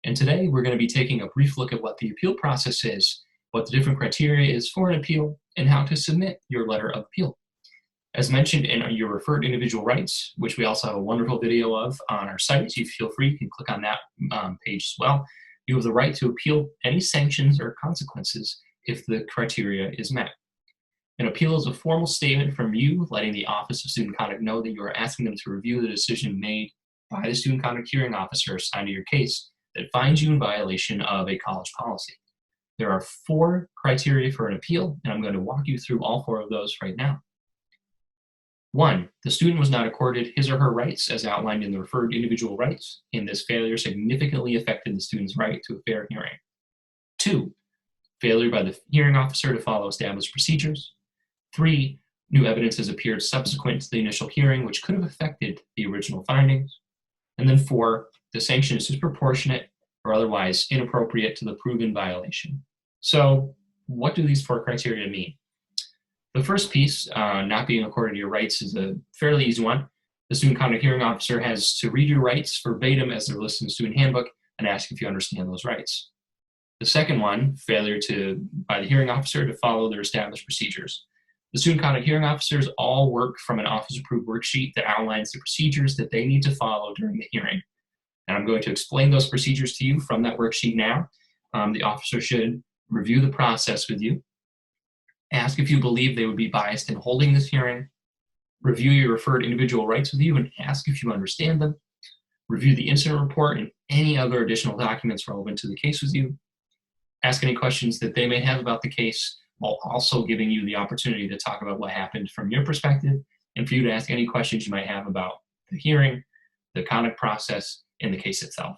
And today we're going to be taking a brief look at what the appeal process is, what the different criteria is for an appeal, and how to submit your letter of appeal. As mentioned in your referred individual rights, which we also have a wonderful video of on our site, you feel free, you can click on that page as well. You have the right to appeal any sanctions or consequences if the criteria is met. An appeal is a formal statement from you letting the Office of Student Conduct know that you are asking them to review the decision made by the Student Conduct Hearing Officer assigned to your case that finds you in violation of a college policy. There are 4 criteria for an appeal, and I'm going to walk you through all 4 of those right now. 1, the student was not accorded his or her rights as outlined in the referred individual rights, and this failure significantly affected the student's right to a fair hearing. 2, failure by the hearing officer to follow established procedures. 3, new evidence has appeared subsequent to the initial hearing which could have affected the original findings. And then 4, the sanction is disproportionate or otherwise inappropriate to the proven violation. So what do these 4 criteria mean? The first piece, not being accorded to your rights, is a fairly easy one. The Student Conduct Hearing Officer has to read your rights verbatim as they're listed in the Student Handbook and ask if you understand those rights. The second one, failure by the hearing officer to follow their established procedures. The Student Conduct Hearing Officers all work from an office-approved worksheet that outlines the procedures that they need to follow during the hearing. And I'm going to explain those procedures to you from that worksheet now. The officer should review the process with you, ask if you believe they would be biased in holding this hearing, review your referred individual rights with you and ask if you understand them, review the incident report and any other additional documents relevant to the case with you, ask any questions that they may have about the case, while also giving you the opportunity to talk about what happened from your perspective and for you to ask any questions you might have about the hearing, the conduct process, and the case itself.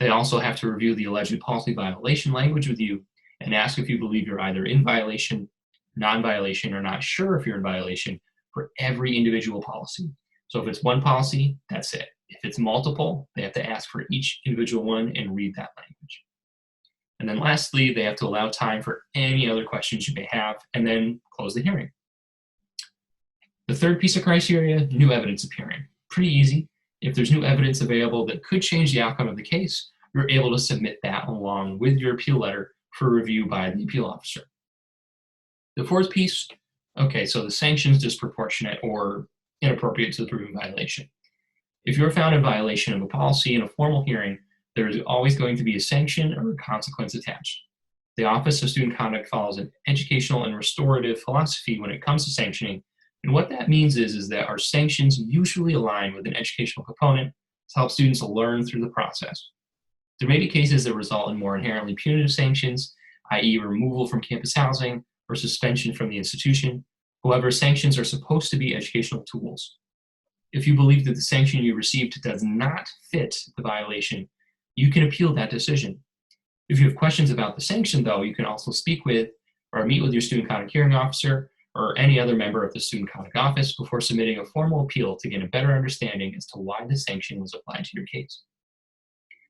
They also have to review the alleged policy violation language with you and ask if you believe you're either in violation, non-violation, or not sure if you're in violation for every individual policy. So if it's one policy, that's it. If it's multiple, they have to ask for each individual one and read that language. And then lastly, they have to allow time for any other questions you may have and then close the hearing. The third piece of criteria, new evidence appearing. Pretty easy. If there's new evidence available that could change the outcome of the case, you're able to submit that along with your appeal letter for review by the appeal officer. The fourth piece, okay, so the sanctions disproportionate or inappropriate to the proven violation. If you're found in violation of a policy in a formal hearing, there is always going to be a sanction or a consequence attached. The Office of Student Conduct follows an educational and restorative philosophy when it comes to sanctioning, and what that means is that our sanctions usually align with an educational component to help students learn through the process. There may be cases that result in more inherently punitive sanctions, i.e. removal from campus housing or suspension from the institution. However, sanctions are supposed to be educational tools. If you believe that the sanction you received does not fit the violation, you can appeal that decision. If you have questions about the sanction, though, you can also speak with or meet with your Student Conduct Hearing Officer or any other member of the Student Conduct Office before submitting a formal appeal to gain a better understanding as to why the sanction was applied to your case.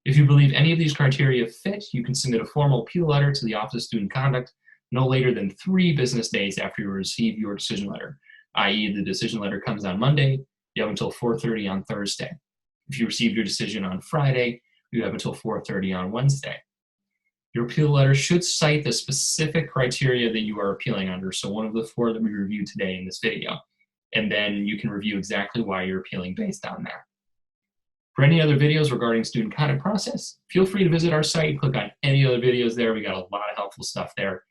If you believe any of these criteria fit, you can submit a formal appeal letter to the Office of Student Conduct no later than 3 business days after you receive your decision letter, i.e. the decision letter comes on Monday, you have until 4:30 on Thursday. If you receive your decision on Friday, you have until 4:30 on Wednesday. Your appeal letter should cite the specific criteria that you are appealing under, so one of the 4 that we reviewed today in this video, and then you can review exactly why you're appealing based on that. For any other videos regarding student conduct process, feel free to visit our site, click on any other videos there. We got a lot of helpful stuff there.